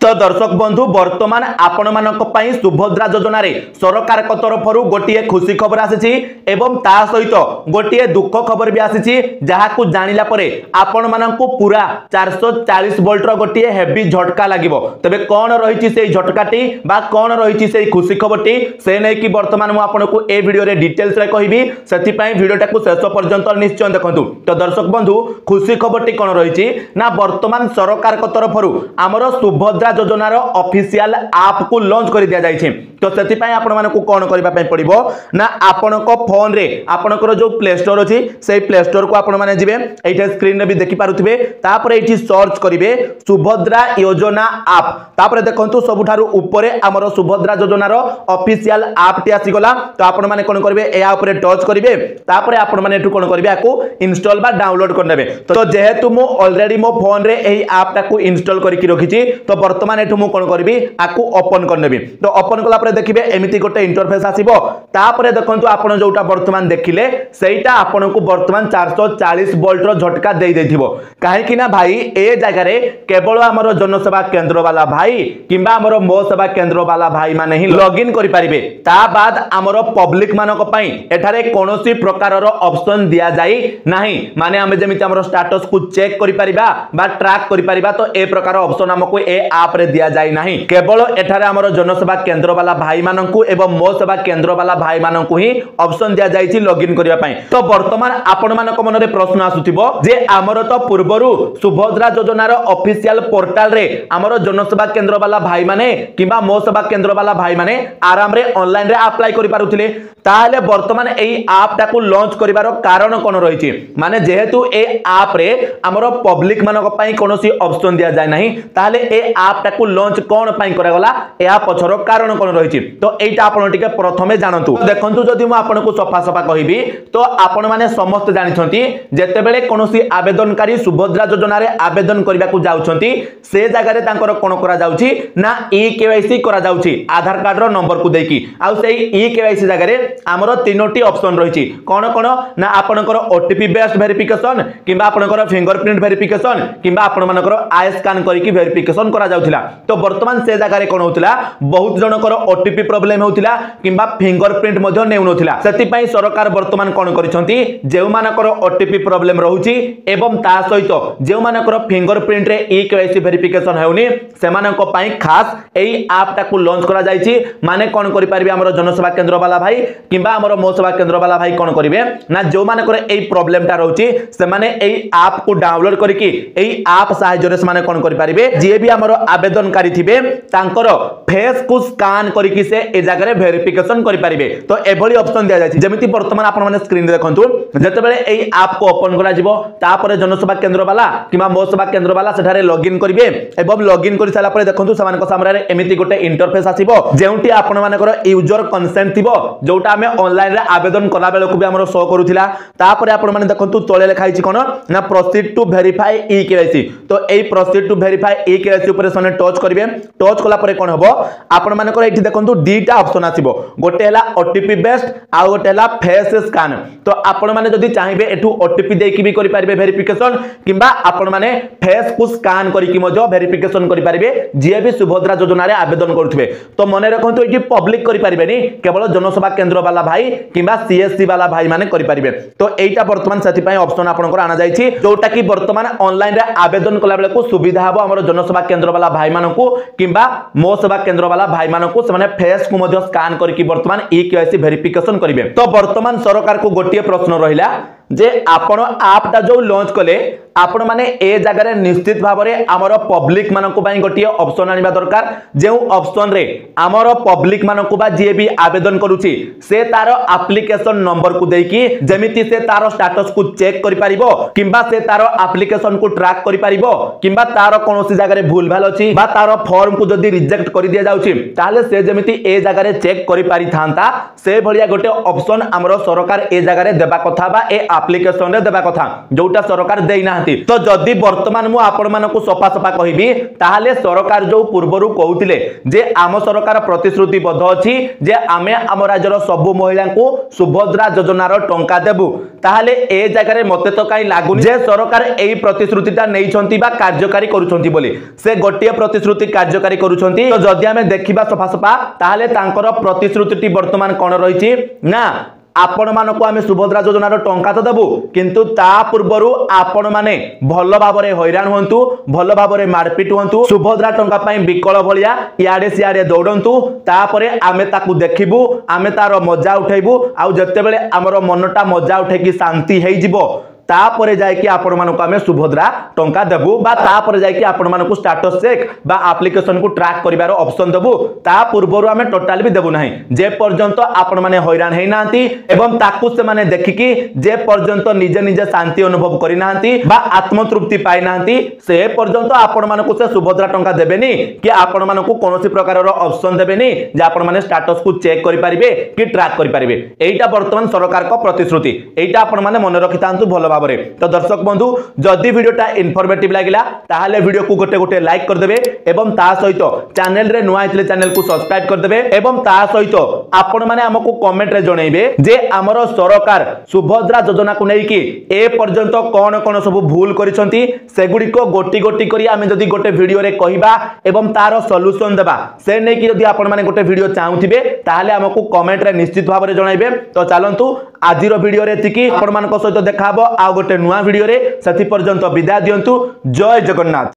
तो दर्शक बंधु बर्तमान आपण मानक पई सुभद्रा योजना रे सरकार को तरफ गोटे खुशी खबर आसी एवं ता सहित गोटे दुख खबर भी आसी जहाँ को जानिला परे आपण मानक पूरा 440 वोल्ट रो गोटे हेवी झटका लागिवो। तबे कौन रही से झटकाटी बा कौन रही से खुशी खबरटी से नहीं कि बर्तमान मु आपनको ए वीडियो रे डिटेल्स रे कहबी सेति पई वीडियोटा को शेष पर्यंत निश्चय देखंतु। तो दर्शक बंधु खुशी खबरटी कौन रही ना बर्तमान सरकार को तरफ आमर सुभद्रा योजनार ऑफिशियल ऐप को लॉन्च कर दिया जाइए। तो सेति पई आपण मानकु कोन करबा पई पड़िबो ना आपनको फोन रे आपनकर जो प्ले स्टोर अछि सेही प्ले स्टोर को आपण माने जिवे एठे स्क्रीन रे भी देखि पारुथिबे तापर एठी सर्च करिवे सुभद्रा योजना ऐप तापर देखंतु सबुठारु ऊपर हमर सुभद्रा योजनार ऑफिशियल ऐप टी आसी गला। तो आपण माने कोन करबे एया ऊपर टच करिवे तापर आपण माने एठु कोन करबे आको इंस्टॉल बा डाउनलोड कर नेबे। तो जेहेतु मो ऑलरेडी मो फोन रे एही ऐप टा को इंस्टॉल करिकि रखिछि तो वर्तमान एठु मु कोन करबी आको ओपन कर नेबी। तो ओपन कला परे देखिबे एमिति गोटे इंटरफेस आसीबो तापर देखंतु आपण जोटा वर्तमान देखिले सेटा आपण को वर्तमान 440 वोल्ट रो झटका देई देथिबो। काहे कि ना भाई ए जगह रे केवल हमर जनसेवा केंद्र वाला भाई किंबा हमर मो सेवा केंद्र वाला भाई माने ही लॉगिन करि परिबे। ता बाद हमर पब्लिक मानक पई एठारे कोनोसी प्रकार रो ऑप्शन दिया जाई नाही माने हम जेमिति हमर स्टेटस को चेक करि परिबा बा ट्रैक करि परिबा तो ए प्रकार ऑप्शन हमको ए ऐप रे दिया जाई नाही। केवल एठारे हमर जनसेवा केंद्र वाला भाई माननकु एवं मो सेवा केंद्र वाला भाई माननकु ही ऑप्शन दिया जाई छि लॉगिन करिया पई। तो वर्तमान आपण मानक मन रे प्रश्न आसुथिबो जे हमर तो पूर्वरु सुभद्रा योजनार ऑफिशियल पोर्टल रे हमर जनसेवा केंद्र वाला भाई माने किबा मो सेवा केंद्र वाला भाई माने आराम रे ऑनलाइन रे अप्लाई करि पारुथिले। ताहले वर्तमान एई ऐप टा को लॉन्च करिवार कारण कोन रही छि माने जेहेतु ए ऐप रे हमर पब्लिक मानक पई कोनोसी ऑप्शन दिया जाय नाही ताहले ए ऐप टा को लॉन्च कोन पई करा गला एया पछरो कारण कोन रही छि। तो एटा आपण टिके प्रथमे जानंतु देखंतु जदि मु आपण को सफा सफा कहिबी तो आपण माने समस्त जानि छंती जेते बेले कोनोसी आवेदनकारी सुभद्रा योजना रे आवेदन करिबा को जाउछंती से जगह रे तांकर कोन करा जाउछि ना ई केवाईसी करा जाउछि आधार कार्ड रो नंबर को देकी आ सेही ई केवाईसी जगह रे हमरो तीनोटी ऑप्शन रही छि कोन कोन ना आपनकर ओटीपी बेस्ड वेरिफिकेशन किबा आपनकर फिंगरप्रिंट वेरिफिकेशन किबा आपण मानकर आई स्कैन करिकि वेरिफिकेशन करा जाउथिला। तो वर्तमान से जगह रे कोन होतिला बहुत जनकर ओटीपी प्रॉब्लम होतिला किबा फिंगरप्रिंट मध्ये नेउ नथिला सेति पई सरकार वर्तमान कोन करिसंती जेउ मानकर ओटीपी प्रॉब्लम रहउची एवं ता सहित जेउ मानकर फिंगरप्रिंट रे ई केवाईसी वेरिफिकेशन हेउनी सेमानक पई खास एई ऐप टा को लॉन्च करा जाईची माने कोन करि पारबे हमर जनसेवा केंद्र वाला भाई किबा हमर मो सेवा केंद्र वाला भाई कोन करिवे ना जो मानकर एई प्रॉब्लम टा रहउची से माने एई ऐप को डाउनलोड करिकि एई ऐप सहायता रे से माने कोन करि पारिबे जे भी हमर आवेदनकारी थिबे तांकर फेस को स्कैन करिकि से ए जगह रे वेरिफिकेशन करि पारिबे। तो एभली ऑप्शन दिया जाय जेमिति वर्तमान आपण माने स्क्रीन रे देखंतु जते बेले एई ऐप को ओपन करा जिवो तापर जनसेवा केंद्र वाला किबा मो सेवा केंद्र वाला सेठारे लॉगिन करिवे एवं लॉगिन करि साला परे देखंतु समान सामने रे एमिति गोटे इंटरफेस आसीबो जेउटी आपण मानकर यूजर कंसेंट थिबो जोटा हमें ऑनलाइन रे आवेदन कला बेले को भी हमरो शो करूथिला तापर आपण माने देखंतु तळे लिखाई छि कोन ना proceed to verify e KYC. तो एई proceed to verify e KYC ऊपर सने टच करिवे टच कला परे कोन हबो आपण मानकर एठी देखंतु दीटा ऑप्शन आसीबो गोटे हला ओटीपी बेस्ड आ गोटे हला फेस स्कैन। तो आपण माने जदी चाहिबे एठु ओटीपी देकी भी करि पारिबे वेरिफिकेशन किबा आपण माने फेस को स्कैन करिकि मजो वेरिफिकेशन करि पारिबे जे भी सुभद्रा योजना रे आवेदन करथुबे। तो मने रखंतु एठी पब्लिक करि पारिबेनी केवल जनसेवा केंद्र वाला भाई किबा सीएससी वाला भाई माने करि पारिबे। तो एटा वर्तमान सेति पई ऑप्शन आपनकर आना जाईछि जोटा कि वर्तमान ऑनलाइन रे आवेदन कला बेले को सुविधा हबो हमर जनसेवा केंद्र वाला भाई मानकु किबा मो सेवा केंद्र वाला भाई मानकु से माने फेस को मध्य स्कैन करिकि वर्तमान ई केवाईसी वेरिफिकेशन करिवे। तो वर्तमान सरकार को गोटिए प्रश्न रहिला जे आपण ऐप टा जो लॉन्च कले आपण माने ए जगह रे निश्चित भाव रे हमर पब्लिक मानकु पई गोटिए ऑप्शन आनिबा दरकार जेउ ऑप्शन रे हमर पब्लिक मानकु बा जे भी आवेदन करूची से तार एप्लीकेशन नंबर को देकी जेमिति से तार स्टेटस को चेक करि परिबो किबा से तार एप्लीकेशन को ट्रैक करि परिबो किबा तार कोनोसी जगह रे भूल भाल अछि बा तार फॉर्म को जदी रिजेक्ट करि दिया जाउची ताले से जेमिति ए जगह रे चेक करि पारि थांता से भलिया गोटे ऑप्शन हमर सरकार ए जगह रे देबा कथा बा ए आप्लिकेशन रे देबा कथा जोटा सरकार देई नाहंती। तो जदि वर्तमान मु आपण मानकु सफा सफा कहिबी ताहाले सरकार जो पूर्वरु कहउतिले जे आम सरकार प्रतिश्रुतिबद्ध अछि जे आमे आम राज्यर सब महिला को सुभद्रा योजनार टंका देबु, ताहाले ए जगह रे मते तो काई लागुनी जे सरकार एई प्रतिश्रुतिटा नेइछंती बा कार्यकारी करूछंती बोली। से गोटिए प्रतिश्रुति कार्यकारी करूछंती। तो जदि आमे देखिबा सफा सफा ताहाले तांकर प्रतिश्रुतिटी वर्तमान कोन रहिछि ना आपण मानकु आमे सुभद्रा योजनार टंका तो देबु किंतु ता पूर्वरु आपण माने भल भाबरे हैरान होंतु, भल भाबरे मारपिट होंतु, सुभद्रा टंका पई बिकल भलिया इयाडे सियाडे दौड़ंतु, तापरे आमे ताकु देखिबु, आमे तार मजा उठैबु, आउ जत्ते बेले हमर मनटा मजा उठैकी शांति हेइ जिवो तापरे जाय कि आपण मानकु आमे सुभद्रा टंका देबु बा तापरे जाय कि आपण मानकु स्टेटस चेक बा एप्लीकेशन को ट्रैक करिवार ऑप्शन देबु। ता पूर्वरु आमे टोटल भी देबु नाही जे पर्यंत आपण माने हैरान हेइ नांती एवं ताकु से माने देखिकी जे पर्यंत निजे निजे शांति अनुभव करि नांती बा आत्मतृप्ति पाइ नांती से पर्यंत आपण मानकु से सुभद्रा टंका देबेनी कि आपण मानकु कोनोसी प्रकारर ऑप्शन देबेनी जे आपण माने स्टेटस को चेक करि परिबे कि ट्रैक करि परिबे। एइटा वर्तमान सरकार को प्रतिश्रुति, एइटा आपण माने मन रखितांतु भलो भाबरे। तो दर्शक बंधु जदि वीडियोटा इनफॉर्मेटिव लागिला ताहाले वीडियो को गोटे गोटे लाइक कर देबे एवं ता सहित चैनल रे नुआ आइतले चैनल को सब्सक्राइब कर देबे एवं ता सहित आपण माने हमकु कमेंट रे जणैबे जे हमरो सरकार सुभद्रा योजना को नेकी ए पर्यंत कोन कोन सब भूल करिसंती सेगुडी को गोटी गोटी करी आमे जदि गोटे वीडियो रे कहिबा एवं तार सॉल्यूशन देबा से नेकी जदि आपण माने गोटे वीडियो चाहुथिबे ताहाले हमकु कमेंट रे निश्चित भाव रे जणैबे। तो चलंतु आजिरो वीडियो रे तिकी आपण मानको सहित देखाबो आ गोटे नुआ वीडियो रे सति पर्यंत विदाय दियंतु। जय जगन्नाथ।